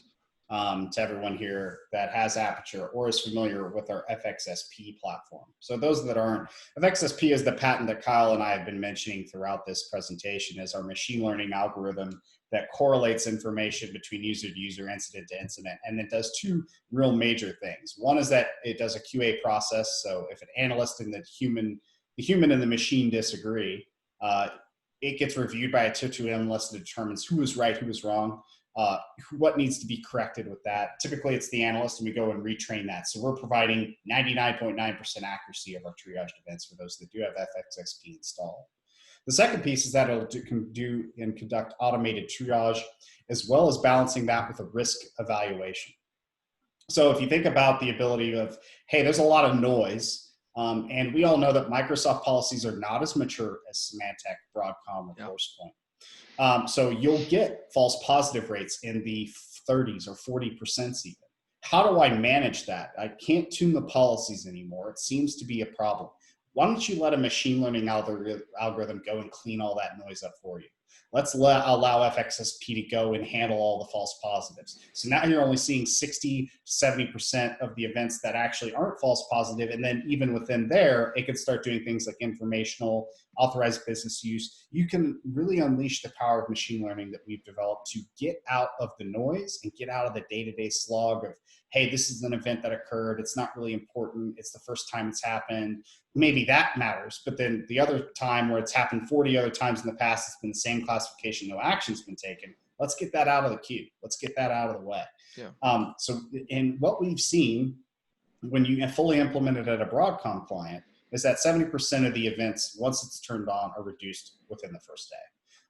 to everyone here that has Aperture or is familiar with our FXSP platform. So those that aren't, FXSP is the patent that Kyle and I have been mentioning throughout this presentation, as our machine learning algorithm that correlates information between user to user, incident to incident, and it does two real major things. One is that it does a QA process. So if an analyst and the human and the machine disagree, it gets reviewed by a tier 2 analyst that determines who was right, who was wrong, what needs to be corrected with that. Typically, it's the analyst, and we go and retrain that. So we're providing 99.9% accuracy of our triaged events for those that do have FXXP installed. The second piece is that it'll do and conduct automated triage, as well as balancing that with a risk evaluation. So if you think about the ability of, hey, there's a lot of noise, and we all know that Microsoft policies are not as mature as Symantec, Broadcom, or Forcepoint. So you'll get false positive rates in the 30s or 40% even. How do I manage that? I can't tune the policies anymore. It seems to be a problem. Why don't you let a machine learning algorithm go and clean all that noise up for you? Let's allow FXSP to go and handle all the false positives. So now you're only seeing 60, 70% of the events that actually aren't false positive. And then even within there, it can start doing things like informational, authorized business use. You can really unleash the power of machine learning that we've developed to get out of the noise and get out of the day-to-day slog of, hey, this is an event that occurred. It's not really important. It's the first time it's happened. Maybe that matters. But then the other time where it's happened 40 other times in the past, it's been the same classification, no action's been taken. Let's get that out of the queue. Let's get that out of the way. Yeah. So in what we've seen when you fully implement it at a Broadcom client is that 70% of the events, once it's turned on, are reduced within the first day.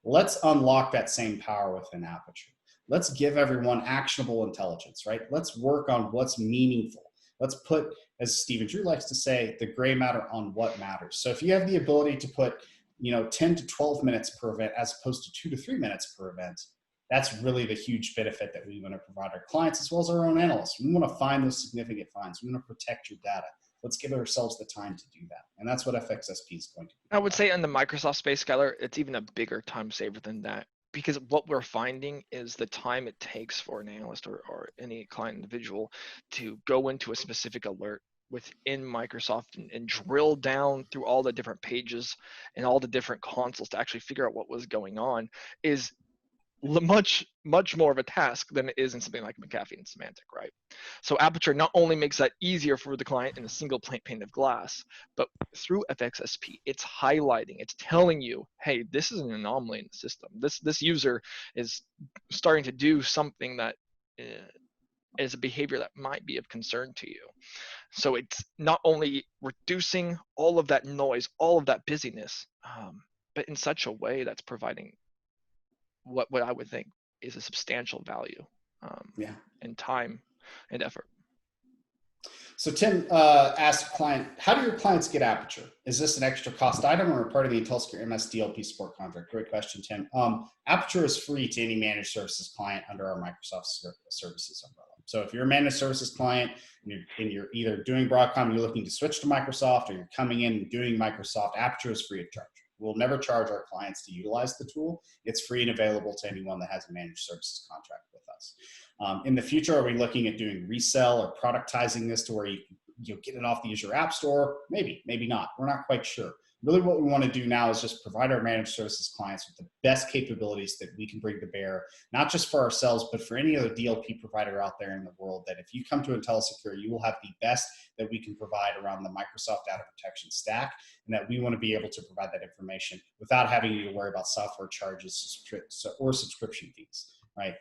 Let's unlock that same power within Aperture. Let's give everyone actionable intelligence, right? Let's work on what's meaningful. Let's put, as Stephen Drew likes to say, the gray matter on what matters. So if you have the ability to put, 10 to 12 minutes per event as opposed to 2 to 3 minutes per event, that's really the huge benefit that we want to provide our clients as well as our own analysts. We want to find those significant finds. We want to protect your data. Let's give ourselves the time to do that. And that's what FXSP is going to be. I would say in the Microsoft space, Skylar, it's even a bigger time saver than that. Because what we're finding is the time it takes for an analyst or any client individual to go into a specific alert within Microsoft and drill down through all the different pages and all the different consoles to actually figure out what was going on is much more of a task than it is in something like McAfee and Semantic, right? So Aperture not only makes that easier for the client in a single pane of glass, but through FXSP, it's highlighting, it's telling you, hey, this is an anomaly in the system. This user is starting to do something that is a behavior that might be of concern to you. So it's not only reducing all of that noise, all of that busyness, but in such a way that's providing what I would think is a substantial value Yeah. in time and effort. So Tim asked a client, how do your clients get Aperture? Is this an extra cost item or a part of the InteliSecure MS DLP support contract? Great question, Tim. Aperture is free to any managed services client under our Microsoft services umbrella. So if you're a managed services client and you're either doing Broadcom, you're looking to switch to Microsoft, or you're coming in and doing Microsoft, Aperture is free of charge. We'll never charge our clients to utilize the tool. It's free and available to anyone that has a managed services contract with us. In the future, are we looking at doing resell or productizing this to where you get it off the Azure App Store? Maybe, maybe not. We're not quite sure. Really what we want to do now is just provide our managed services clients with the best capabilities that we can bring to bear, not just for ourselves, but for any other DLP provider out there in the world, that if you come to InteliSecure, you will have the best that we can provide around the Microsoft data protection stack, and that we want to be able to provide that information without having you to worry about software charges or subscription fees. Right?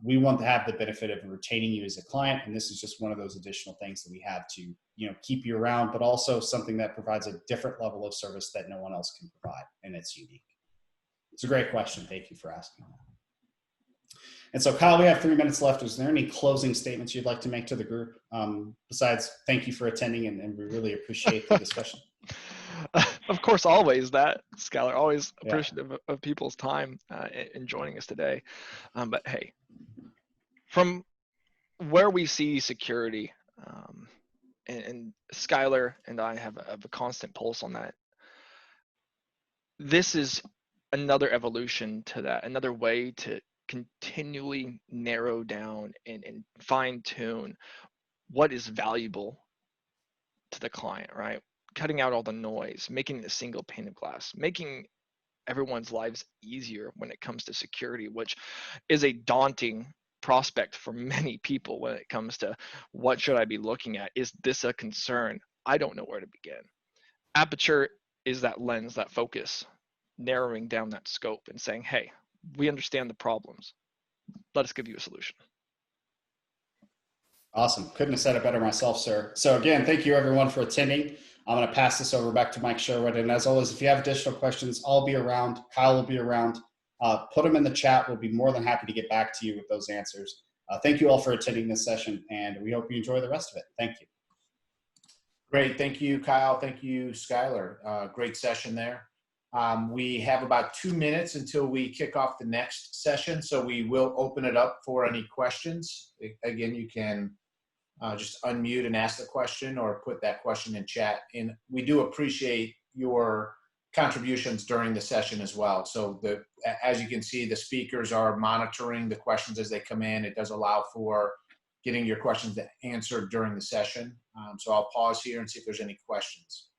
We want to have the benefit of retaining you as a client, and this is just one of those additional things that we have to, keep you around, but also something that provides a different level of service that no one else can provide, and it's unique. It's a great question. Thank you for asking that. And so, Kyle, we have 3 minutes left. Is there any closing statements you'd like to make to the group? Besides, thank you for attending, and we really appreciate the discussion. Of course, always that, Skylar, always appreciative of people's time in joining us today. But hey, from where we see security, and Skylar and I have a constant pulse on that, this is another evolution to that, another way to continually narrow down and fine tune what is valuable to the client, right? Cutting out all the noise, making it a single pane of glass, making everyone's lives easier when it comes to security, which is a daunting prospect for many people when it comes to what should I be looking at? Is this a concern? I don't know where to begin. Aperture is that lens, that focus, narrowing down that scope and saying, hey, we understand the problems. Let us give you a solution. Awesome. Couldn't have said it better myself, sir. So again, thank you everyone for attending. I'm going to pass this over back to Mike Sherwood. And as always, if you have additional questions, I'll be around. Kyle will be around. Put them in the chat. We'll be more than happy to get back to you with those answers. Thank you all for attending this session, and we hope you enjoy the rest of it. Thank you. Great. Thank you, Kyle. Thank you, Skylar. Great session there. We have about 2 minutes until we kick off the next session, so we will open it up for any questions. Again, you can just unmute and ask the question, or put that question in chat. And we do appreciate your contributions during the session as well. So as you can see, the speakers are monitoring the questions as they come in. It does allow for getting your questions answered during the session. So I'll pause here and see if there's any questions.